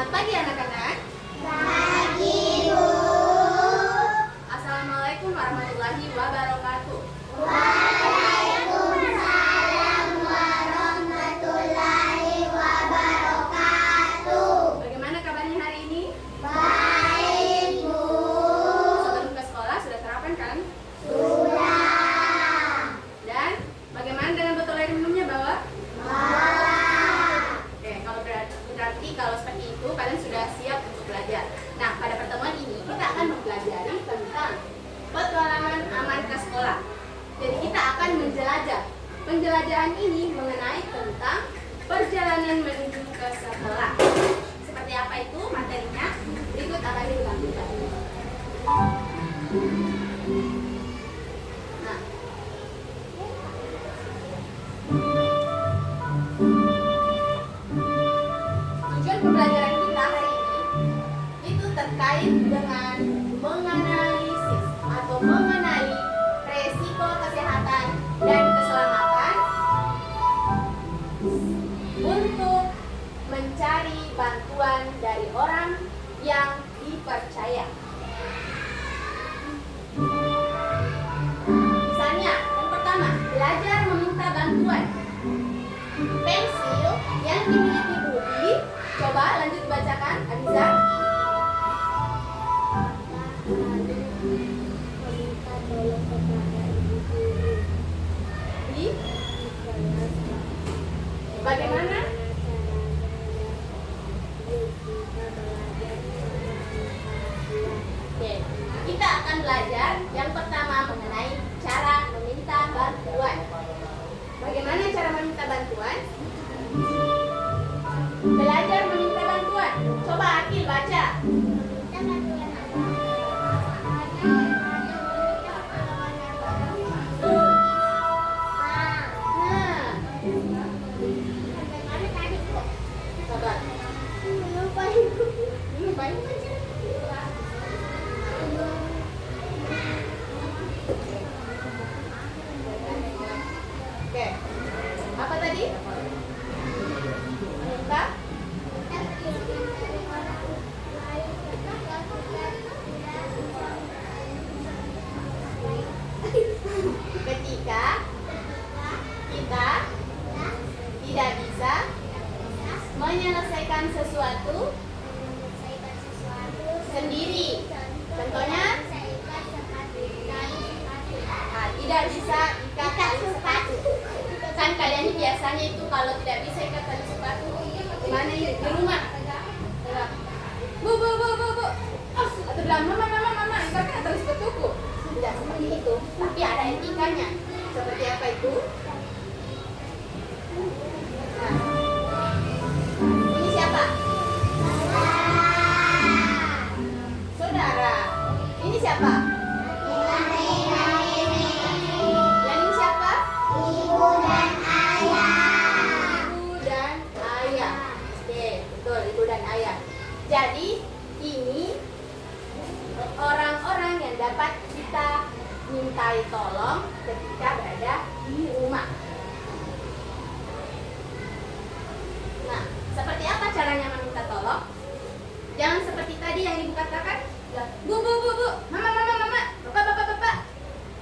Selamat pagi anak-anak. Pagi, Bu. Assalamualaikum warahmatullahi wabarakatuh. Waalaikumsalam warahmatullahi wabarakatuh. Bagaimana kabarnya hari ini? Baik, Bu. Sebelum ke sekolah sudah sarapan kan? Sudah. Dan bagaimana dengan botol air minumnya bawa? Oke, berarti kalau seperti itu kalian sudah siap untuk belajar. Nah, pada pertemuan ini kita akan mempelajari tentang petualangan aman ke sekolah. Jadi kita akan menjelajah. Penjelajahan ini mengenai tentang perjalanan menuju ke sekolah. Seperti apa itu materinya? Berikut akan ditampilkan. Nah, tujuan pembelajaran kita hari ini itu terkait dengan menganalisis atau mengenali resiko kesehatan dan keselamatan untuk mencari bantuan dari orang yang dipercaya. Misalnya, yang pertama, belajar meminta bantuan. Pensil yang dimiliki Budi, coba lanjut bacakan, Abiza. Meminta tolong kepada ibu guru. Di bagaimana? Oke, kita akan belajar yang pertama mengenai cara meminta bantuan. Bagaimana cara meminta bantuan? Belajar meminta bantuan. Coba Akil baca. Nah, sabar. Lupain. Oke. Apa tadi? Meminta ketika kita tidak bisa menyelesaikan sesuatu sendiri. Contohnya, tidak bisa ikat tali sepatu. Kan kalian ini biasanya itu kalau tidak bisa ikat tali sepatu, gimana ini di rumah? Bu. Atau bilang mama, ikatkan tali sepatuku. Tidak seperti itu, tapi ada etikanya. Seperti apa itu? Nah, ini siapa? Saudara. Ini siapa? Yang ini siapa? Ibu dan ayah. Ibu dan ayah. Oke, betul, ibu dan ayah. Jadi ini orang-orang yang dapat kita mintai tolong ketika berada di rumah. Nah, seperti apa caranya meminta tolong? Jangan seperti tadi yang ibu katakan, bu, mama, bapak.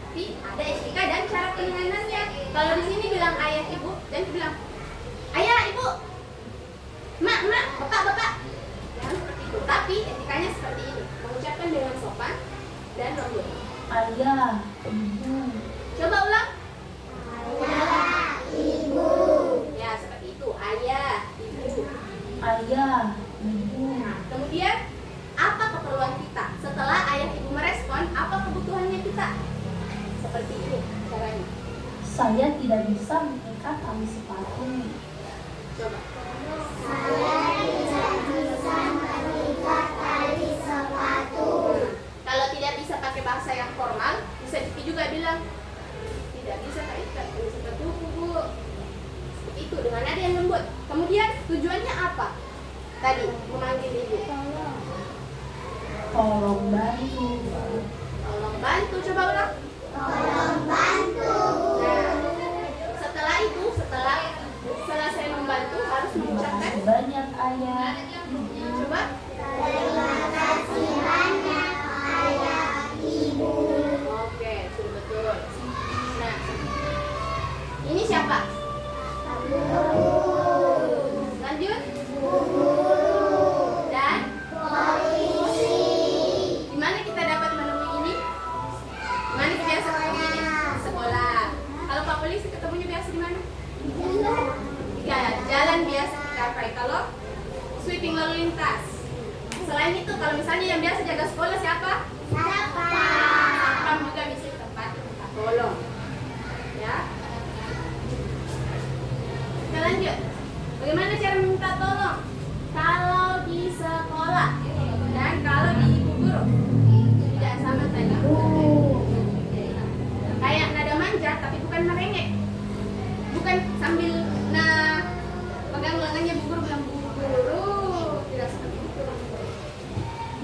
Tapi ada etika dan cara penanganannya. Kalau di sini bilang ayah ibu, dan bilang ayah ibu, mak, bapak. Jangan seperti itu. Tapi etikanya seperti ini, mengucapkan dengan sopan dan lembut. Ayah, ibu. Coba ulang. Ayah, ibu. Ya, seperti itu. Ayah, ibu. Ayah, ibu. Nah, kemudian apa keperluan kita? Setelah ayah ibu merespon, apa kebutuhannya kita? Seperti ini caranya. Saya tidak bisa mengikat tali sepatu. Coba. Saya tidak bisa mengikat tali sepatu. Kalau tidak bisa pakai bahasa yang formal, bisa juga bilang tidak bisa ikat tali sepatu, Bu. Seperti itu dengan nada yang lembut. Kemudian tujuannya apa? Tadi memanggil ibu. Tolong bantu. Tolong bantu, coba ulang. Tolong bantu. Nah, setelah itu, setelah selesai membantu harus mengucapkan Makasih banyak ayah. Coba. Terima kasih banyak ayah ibu. Oke, sudah betul. Nah, ini siapa? Lanjut. Dan Polisi. di mana kita dapat menemui ini? Di mana kita biasa ketemu ini? Sekolah. Kalau Pak Polisi ketemunya biasa di mana? Ya, jalan biasa kita pakai. Kalau sweeping lalu lintas. Selain itu, kalau misalnya yang biasa jaga sekolah siapa? Satpam juga bisa tempat kita tolong. Ya. Kita lanjut. Bagaimana cara minta tolong? Kalau di sekolah dan kalau di ibu guru tidak sama saja. Kayak nada manja tapi bukan merengek. Bukan sambil pegang lengannya bu guru bilang bu guru. Tidak seperti itu.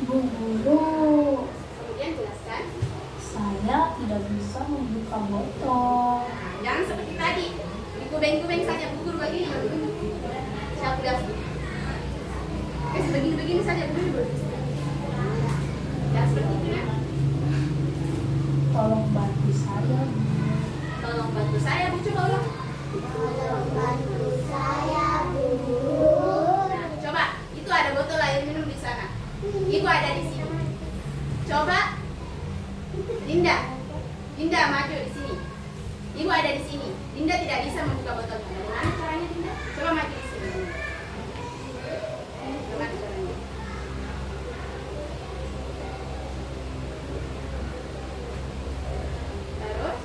Bu guru, Kemudian jelaskan. saya tidak bisa membuka botol. Jangan seperti tadi. Dikubeng-kubeng saja bu guru begini. Saya tidak begini saja bu guru. Ya seperti itu ya. Tolong bantu saya. Tolong bantu saya bu, coba ulang. Tolong bantu saya, Bu. Nah, coba, itu ada botol air minum di sana. Ibu ada di sini. Coba, Dinda maju di sini. Ibu ada di sini. Dinda tidak bisa membuka botolnya. Bagaimana caranya Dinda? Coba maju di sini. Bagaimana caranya? Terus?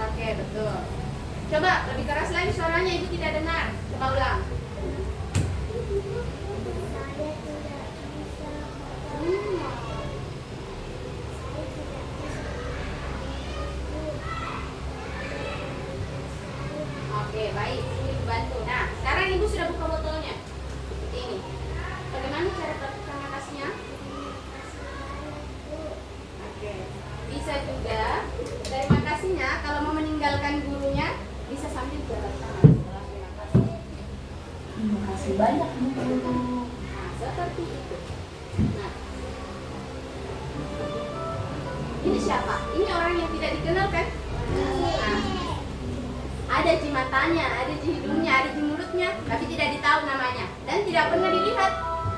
Oke, betul. Coba lebih keras lagi suaranya, ibu tidak dengar. Coba ulang. Oke, baik. Sini bantu. Nah, sekarang ibu sudah buka botolnya. Seperti ini. Bagaimana cara terima kasihnya? Oke. Bisa juga terima kasihnya kalau mau meninggalkan gurunya bisa sambil jalan tangan setelah terima kasih. Terima kasih banyak Bu guru. Nah, seperti itu. Nah, ini siapa? Ini orang yang tidak dikenal kan? Nah, ada di matanya, ada di hidungnya, ada di mulutnya, tapi tidak ditahu namanya dan tidak pernah dilihat.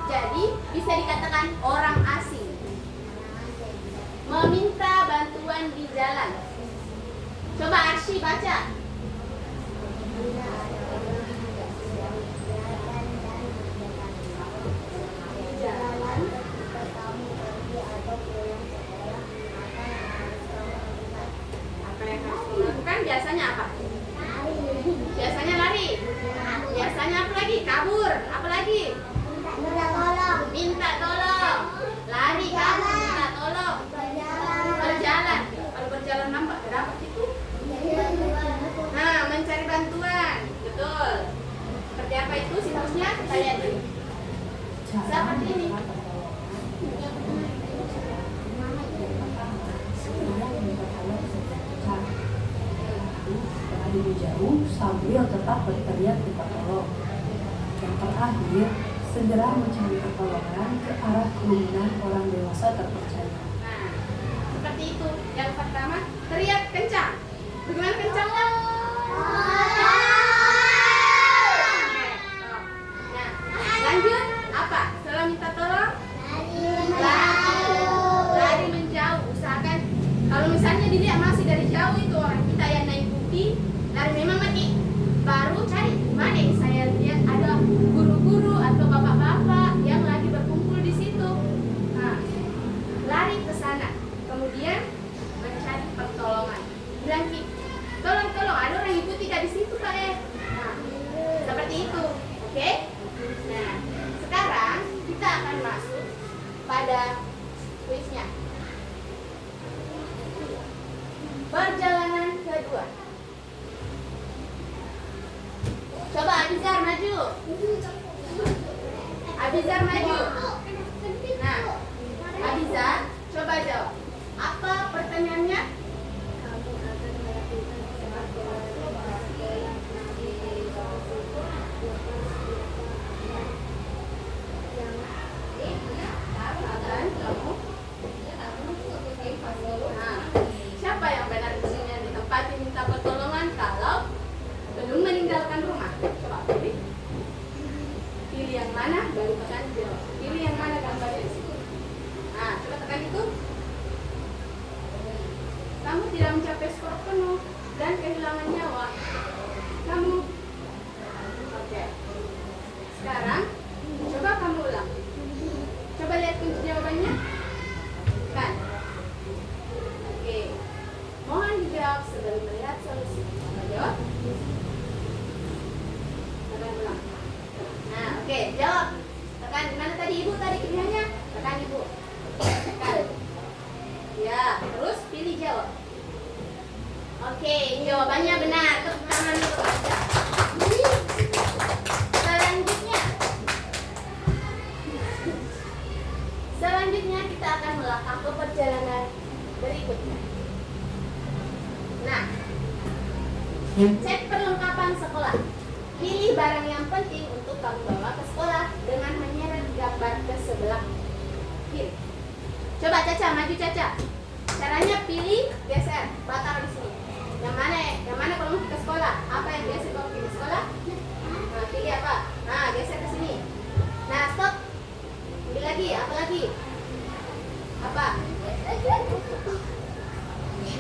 Jadi bisa dikatakan orang asing. Meminta bantuan di jalan. Coba Arsy baca. Jalan ketika kamu pergi atau pulang sekolah, maka yang harus kamu lakukan. Apa yang harus kamu lakukan? Biasanya apa? Lari. Biasanya lari. Biasanya apa lagi? Kabur. Apa lagi? Minta tolong. Minta tolong. Lari, kabur, minta tolong. Berjalan. Berjalan. Kalau berjalan nampak berapa itu? Nah, mencari bantuan. Betul. Seperti apa itu siklusnya? Kita lihat dulu. Seperti ini. Berada jauh sambil tetap berteriak minta tolong. Yang terakhir, segera mencari pertolongan ke arah kerumunan orang dewasa terpercaya. Nah, seperti itu. Yang pertama, teriak kencang. Bagaimana kencangnya? Nah, lanjut apa? Setelah minta tolong, lari menjauh. Usahakan kalau misalnya dilihat masih dari jauh itu orang kita yang naik bukti, lari memang mati. Baru cari mana yang saya lihat ada guru-guru atau bapak-bapak yang lagi berkumpul di situ. Nah, lari ke sana. Kemudian mencari pertolongan. Bilang, tolong, ada orang ibu tidak di situ Pak Nah, seperti itu. Oke? Nah, sekarang kita akan masuk pada kuisnya. Perjalanan kedua. Coba Abizar maju. Abizar maju. Nah, Abizar, coba jawab. Apa pertanyaannya? tidak mencapai skor penuh dan kehilangan nyawa, kamu oke. Sekarang coba kamu ulang. Coba lihat kunci jawabannya. Kan? Oke. Mohon dijawab sebelum melihat solusi. Coba jawab. Tekan ulang. Nah, oke, jawab. Tekan di mana tadi ibu tadi pilihannya? Tekan ibu. Tekan. Ya, terus pilih jawab. Oke, jawabannya benar. Tepuk tangan untuk Anda. Selanjutnya kita akan melangkah ke perjalanan berikutnya. Nah, cek perlengkapan sekolah. Pilih barang yang penting untuk kamu bawa ke sekolah dengan menyeret gambar ke sebelah kiri. Coba Caca, maju Caca. Caranya pilih, geser, taruh di sini. Yang mana kalau mau ke sekolah? Apa yang biasa bawa ke sekolah? Nah, pilih apa? Nah, geser ke sini. Nah, stop. Pilih lagi, apa lagi? Apa?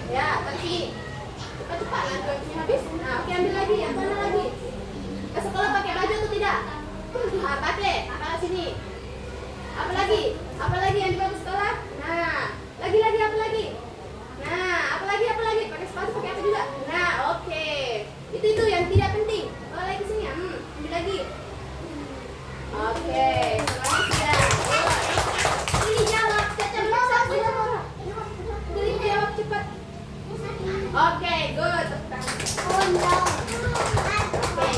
Ya, tapi cepat-cepat nanti waktunya habis. Nah, oke, ambil lagi. Yang mana lagi? Ke sekolah pakai baju atau tidak? Nah, pakai. Apa sini? Apa lagi? Apa lagi yang dibawa ke sekolah? Nah, lagi apa lagi? Nah, apa lagi? Pakai sepatu, pakai apa juga? Nah, oke. Itu yang tidak penting. Bawa lagi ke sini. Ambil lagi. Oke, semuanya sudah. Pilih jawab. Caca bisa. Pilih jawab cepat. Oke, good. Oke.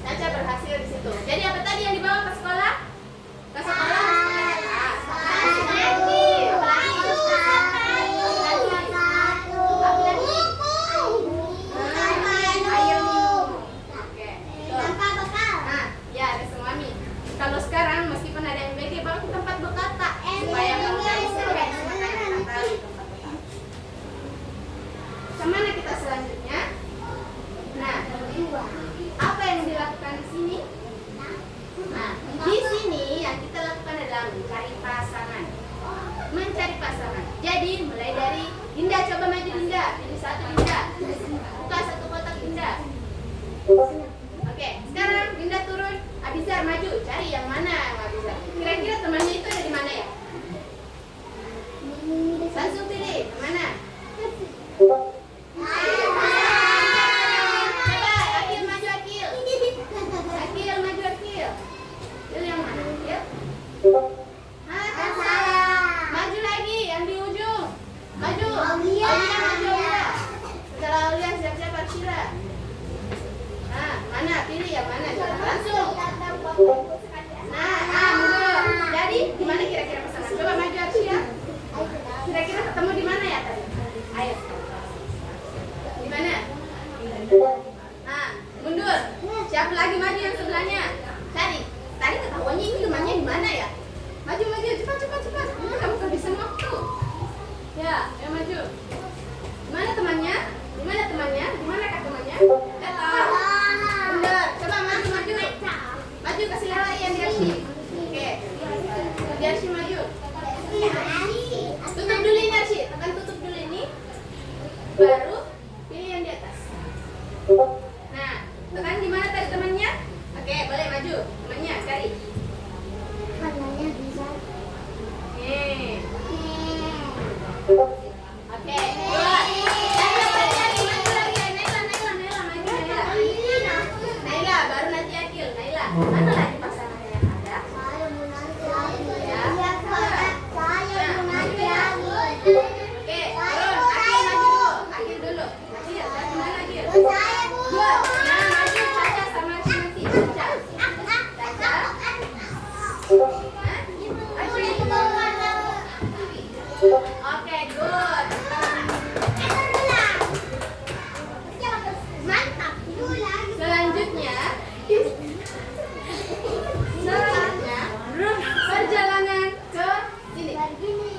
Caca berhasil di situ. Jadi apa tadi yang dibawa ke sekolah? Ke sekolah. Kalau sekarang meskipun ada MBG bawa ke tempat bekal tak supaya kamu tidak stres makanya kita tahu di tempat bekal. Kemana kita selanjutnya? Nah, apa yang dilakukan di sini? Nah, di sini yang kita lakukan adalah mencari pasangan. Mencari pasangan. Jadi mulai dari Dinda, coba maju Dinda. Pilih satu Dinda. Buka satu kotak Dinda. Oke, sekarang Dinda turun. Abizar maju, cari yang mana yang Abizar. Kira-kira temannya itu ada di mana ya? Langsung pilih, yang mana? Coba, Akil maju Akil. Akil maju Akil. Pilih yang mana Akil? Maju lagi, yang di ujung. Maju. Aulia maju Aulia. Setelah Aulia siap-siap Arshila. Nah, mana? Pilih yang mana? Langsung. Nah, mundur. Jadi, di mana kira-kira pasangan? Coba maju Arshila. Kira-kira ketemu di mana ya tadi? Ayo. Di mana? Nah, mundur. Siapa lagi maju yang sebelahnya? Cari. Tadi ketahuannya ini temannya di mana ya? Maju, cepat. Kamu kehabisan waktu. Ya, maju. Di mana temannya? Di mana kak temannya? Datang. Mundur. Coba maju. Maju kasih larian di Arshi. Oke. Di Arshi maju. Tutup dulu ini Arshi. Tekan tutup dulu ini. Baru pilih yang di atas. Nah, tekan di mana tadi temannya? Oke, boleh maju. Temannya cari. Warnanya bisa. Oke. Dua. Naila, baru nanti Akil. Naila, mana lagi pasangannya yang ada? Saya mau nanti lagi. Ya. Saya mau nanti lagi. Oke, turun. Akil dulu. Akil, mana Akil? Saya bu. Dua. Nah, maju Caca sama Arshi nanti. Caca. Oke, good. Mantap. Selanjutnya perjalanan ke sini.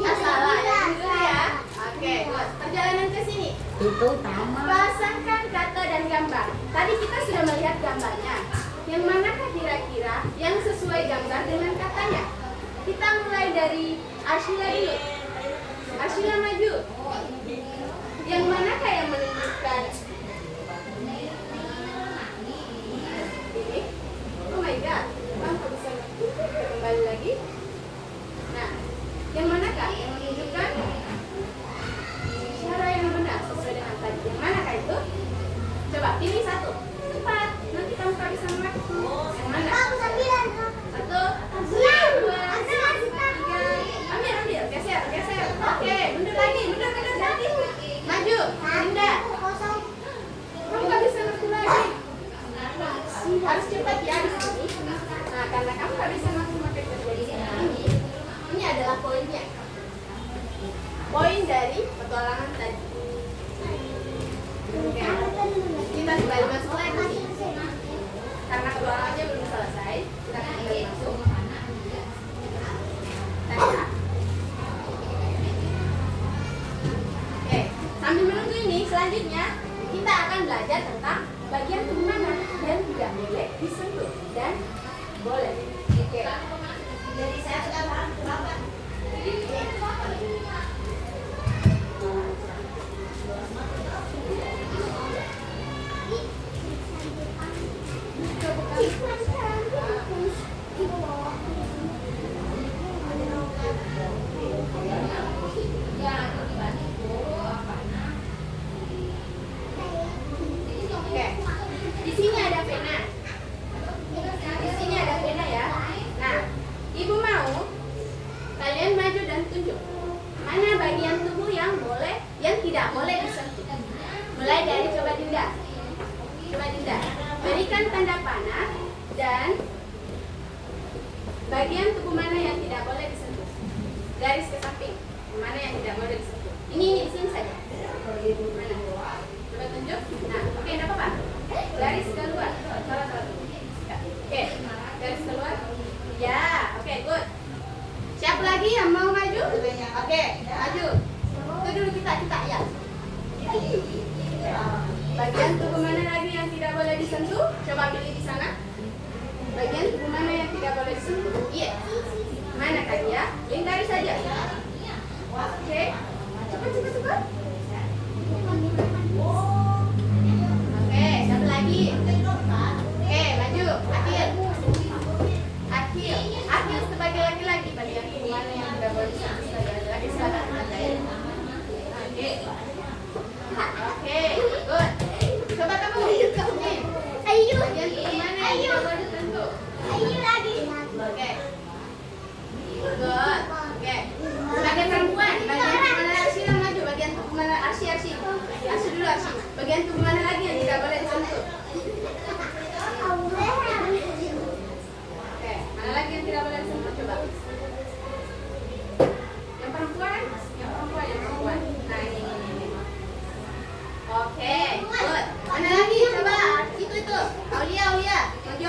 Salah ya dulu ya. Oke, good. Perjalanan ke sini. Itu taman. Pasangkan kata dan gambar. Tadi kita sudah melihat gambarnya. Yang manakah kira-kira yang sesuai gambar dengan katanya? Kita mulai dari Arshila dulu. Arsila maju. Yang manakah yang menunjukkan ini? Oh my god, Bang bisa kembali lagi. Nah, yang manakah yang menunjukkan cara yang benar sesuai dengan tadi? Yang manakah itu? Coba pilih satu. Cepat, nanti kamu kehabisan waktu. Yang mana? Aku sambilan. Satu, dua, tiga. Ambil, geser. Oke, mundur lagi. Maju, Dinda. Kosong. Kamu kehabisan waktu lagi. Harus cepat ya di sini. Nah, karena kamu kehabisan waktu maka terjadi ini. Ini adalah poinnya. Poin dari petualangan tadi. Oke. Kita kembali masuk lagi. Karena petualangannya belum selesai, kita kembali masuk. Tanya. Oke, sambil menunggu ini, selanjutnya kita akan belajar tentang bagian tubuh mana yang tidak boleh disentuh dan boleh. Oke. Jadi saya sudah paham Bapak. Oke. Di sini ada pena. Di sini ada pena ya. Nah, Ibu mau kalian maju dan tunjuk mana bagian tubuh yang boleh, yang tidak boleh disentuh. Mulai dari coba Dinda. Berikan tanda panah dan bagian tubuh mana yang tidak boleh disentuh. Garis ke samping. Mana yang tidak boleh disentuh. Ini di sini saja. Mana? Coba tunjuk. Nah, oke, enggak apa-apa. Garis keluar. Salah. Oke, garis keluar. Ya, oke, good. Siapa lagi yang mau maju? Oke, maju. Itu dulu kita ya. Bagian tubuh mana lagi yang tidak boleh disentuh? Coba pilih di sana. Bagian tubuh mana yang tidak boleh disentuh? Iya. Mana kan ya? Lingkari saja. Oke. Cepat. Oke, satu lagi. Oke, maju. Akhil sebagai laki-laki. Bagian tubuh mana yang tidak boleh disentuh sebagai laki-laki? Silakan. Oke, good. Coba kamu. Ayo. Bagian tubuh mana yang tidak boleh disentuh? Ayo lagi. Oke. Good. Oke. Sebagai perempuan, bagian tubuh mana Arsila maju? Bagian tubuh mana Arsi dulu Arsi. Bagian tubuh mana lagi yang tidak boleh disentuh? Oke. Mana lagi yang tidak boleh disentuh? Coba. Yang perempuan. Nah, ini. Oke. Good. Mana lagi? Coba. Itu. Aulia. Maju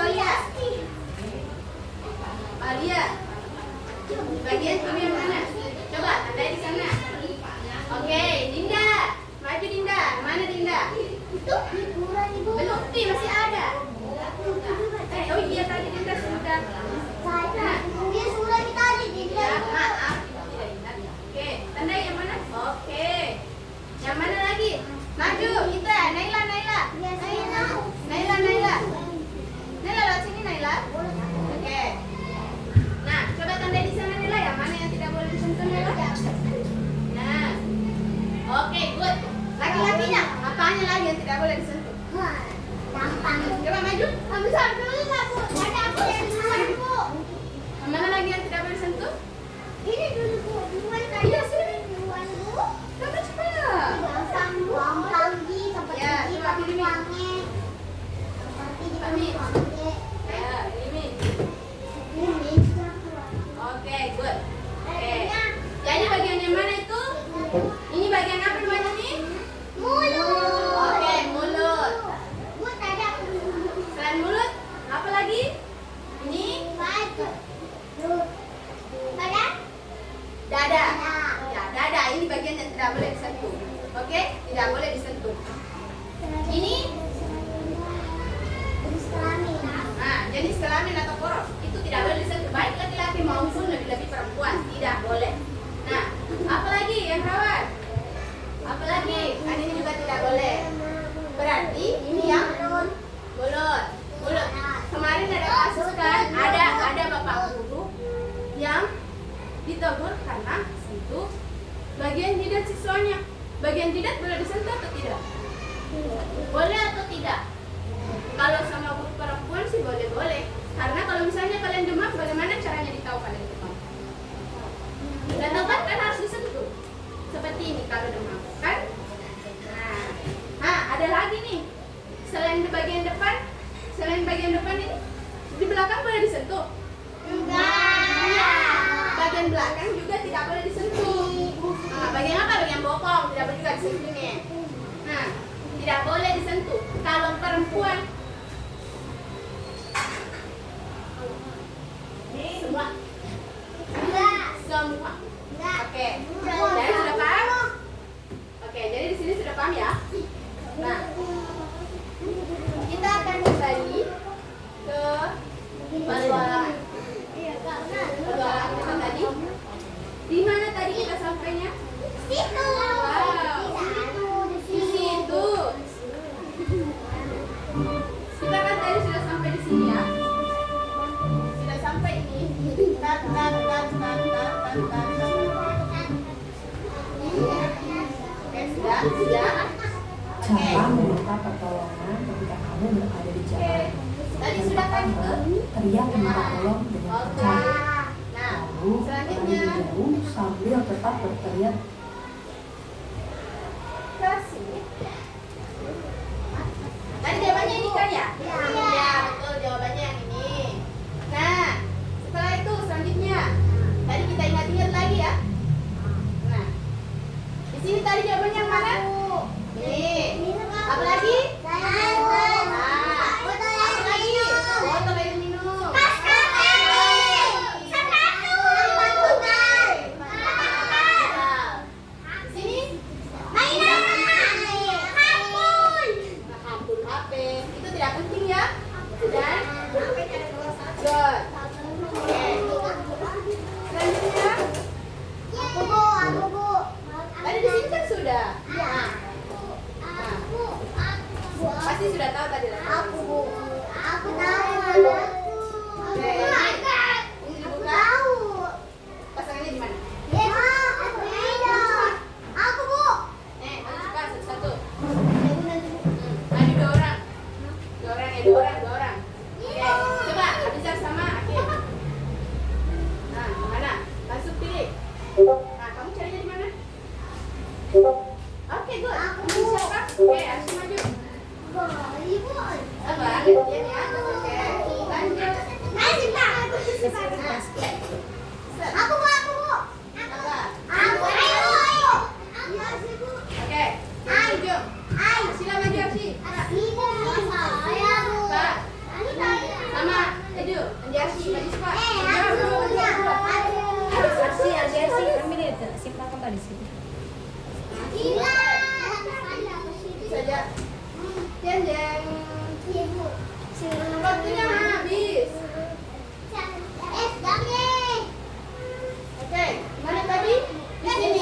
Aulia. Bagian tubuh yang mana? Coba tandai di sana. Oke, Dinda. Maju Dinda. Mana Dinda? Itu hiburan Ibu. Belum, masih ada. Oh iya tadi Dinda sudah. Dia sudah tadi Ya, maaf. Tidak ingat. Oke, tandai yang mana? Oke. Yang mana lagi? Maju, kita. Naila. Naila, lewat sini Naila. Oke. Nah, coba tandai di sana Naila. Yang mana yang tidak boleh disentuh Naila? Nah. Oke, good. Laki-lakinya, apanya lagi yang tidak boleh disentuh? Gampang. Coba maju. Bisa dulu nggak Bu? Ada aku yang duluan Bu. Mana lagi yang tidak boleh disentuh? Ini dulu Bu. Duluan tadi. Iya, sini. Duluan Bu. Coba cepat. Gampang Gi. Seperti Ya, di coba pilih, Mi. pangnya. Seperti di Mi. pangnya. Ya, ini. Ini. Oke, good. Oke. Jadi bagian yang mana itu? Ini bagian apa namanya nih? Mulut. Oke, mulut. Bu tadi aku dulu. Selain mulut, apa lagi? Ini Baju. Badan. dada. Ya, dada. Ini bagian yang tidak boleh disentuh. Oke, tidak boleh disentuh. Ini, Jenis kelamin. nah, jenis kelamin atau poros itu tidak boleh disentuh. Baik laki-laki maupun lebih-lebih perempuan tidak boleh. Nah, apalagi yang Bagian jidat boleh disentuh atau tidak? Boleh atau tidak? Kalau sama guru perempuan sih boleh-boleh. Karena kalau misalnya kalian demam, bagaimana caranya ditahu kalian demam? Tidak tahu kan harus disentuh. Seperti ini kalau demam, kan? Nah, ada lagi nih. Selain bagian depan ini, di belakang boleh disentuh? Enggak. Bagian belakang juga tidak boleh disentuh. Nah, bagian apa? Bagian bokong tidak boleh juga disentuh nih. Nah, tidak boleh disentuh. Kalau perempuan semua. Semua. Oke. Jadi sudah paham? Oke, jadi di sini sudah paham ya? Nah, kita akan kembali ke petualangan. Petualangan kita tadi. Di mana tadi kita sampainya? Situ. Wow. Di situ. Kita kan tadi sudah sampai di sini ya. Sudah sampai ini. Oke, sudah. Cara meminta pertolongan ketika kamu berada di jalan. Tadi sudah kan ke? Teriak minta tolong dengan kencang. Nah, Lalu selanjutnya berlari jauh sambil tetap berteriak. ke sini. Tadi jawabannya ini kan ya? Iya, betul jawabannya yang ini. Nah, setelah itu selanjutnya tadi kita ingat-ingat lagi ya. Nah, di sini tadi jawabannya yang mana? Ini. Apa lagi? Botol air minum. Di sini handphone HP itu tidak penting ya. Dan good. Oke. Selanjutnya tadi di sini kan sudah. Pasti sudah tahu tadi lah. Aku tahu. Oke. Ini dibuka. Pasangannya di mana? Aku Bu. Harus buka satu-satu. Ada dua orang. Dua orang. Oke. Coba Abizar sama Akhil. Nah, mana? Masuk pilih. Nah, kamu carinya di mana? Oke, good. Ini siapa? Oke, Arsy maju. Apa? Gantian ya. Oke. Lanjut. Aku Bu. Apa? Ayo. Oke. Maju. Sila maju Arsy. Pak. Sama Edu. Anjarsi maju cepat. Arsy, ambil itu. Simpan kembali situ. Saja. Jeng. Waktunya habis. Oke, mana tadi? Di sini.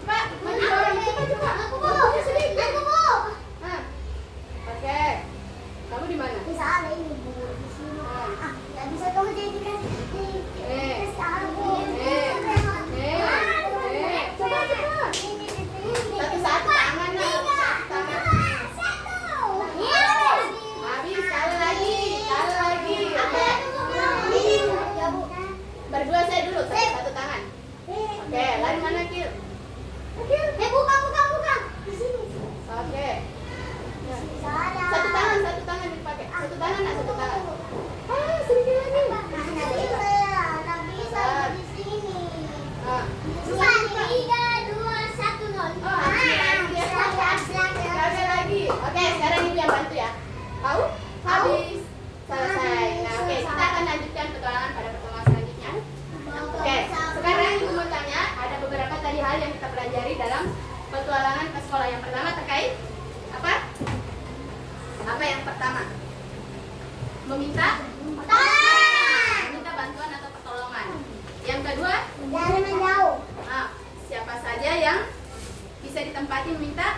Pak, maju orang. Coba. Waktunya sedikit. Nah. Oke. Kamu di mana? Coba. Satu-satu tangan lah. Habis, sekali lagi. Oke. Berdua saya dulu, satu tangan. Oke, lari mana Kil? Buka. Oke. Satu tangan dipakai. Satu tangan. Sedikit lagi. Sekali lagi. Oke, sekarang ibu yang bantu ya. Tahu? Habis. Selesai. Nah, oke, kita akan lanjutkan petualangan pada pertemuan selanjutnya. Oke, sekarang ibu mau tanya, ada beberapa tadi hal yang kita pelajari dalam petualangan ke sekolah. Yang pertama terkait apa? Apa yang pertama? Meminta bantuan atau pertolongan. Yang kedua, Jangan menjauh. siapa saja yang bisa ditempati meminta?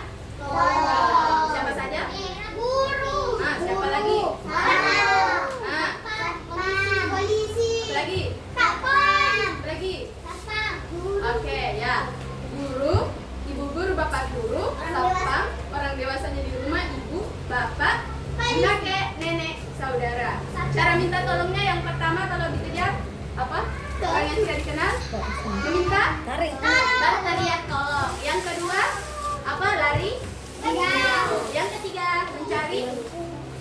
Siapa saja? Guru. Siapa lagi? Nah, Polisi. apa lagi? Satpam. Apa lagi? Satpam. Oke, ya. Guru, ibu guru, bapak berteriak tolong. Yang kedua, apa? Lari. Yang ketiga, mencari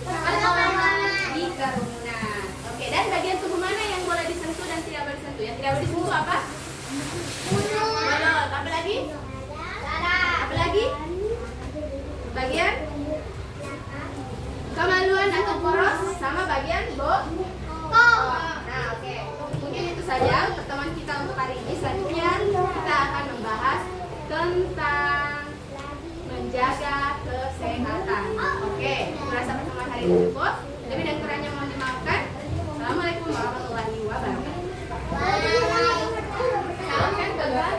pertolongan di kerumunan. Oke, dan bagian tubuh mana yang boleh disentuh dan tidak boleh disentuh? Yang tidak boleh disentuh apa? Mulut. Apa lagi? Apa lagi? Bagian kemaluan atau poros sama bagian Nah, oke. Mungkin itu saja pertemuan kita untuk hari ini. Selanjutnya kita akan membahas tentang menjaga kesehatan. Oke, merasa pertemuan hari ini cukup. Lebih dan kurangnya mohon dimaafkan. Assalamualaikum warahmatullahi wabarakatuh. Salam kan, Bapak?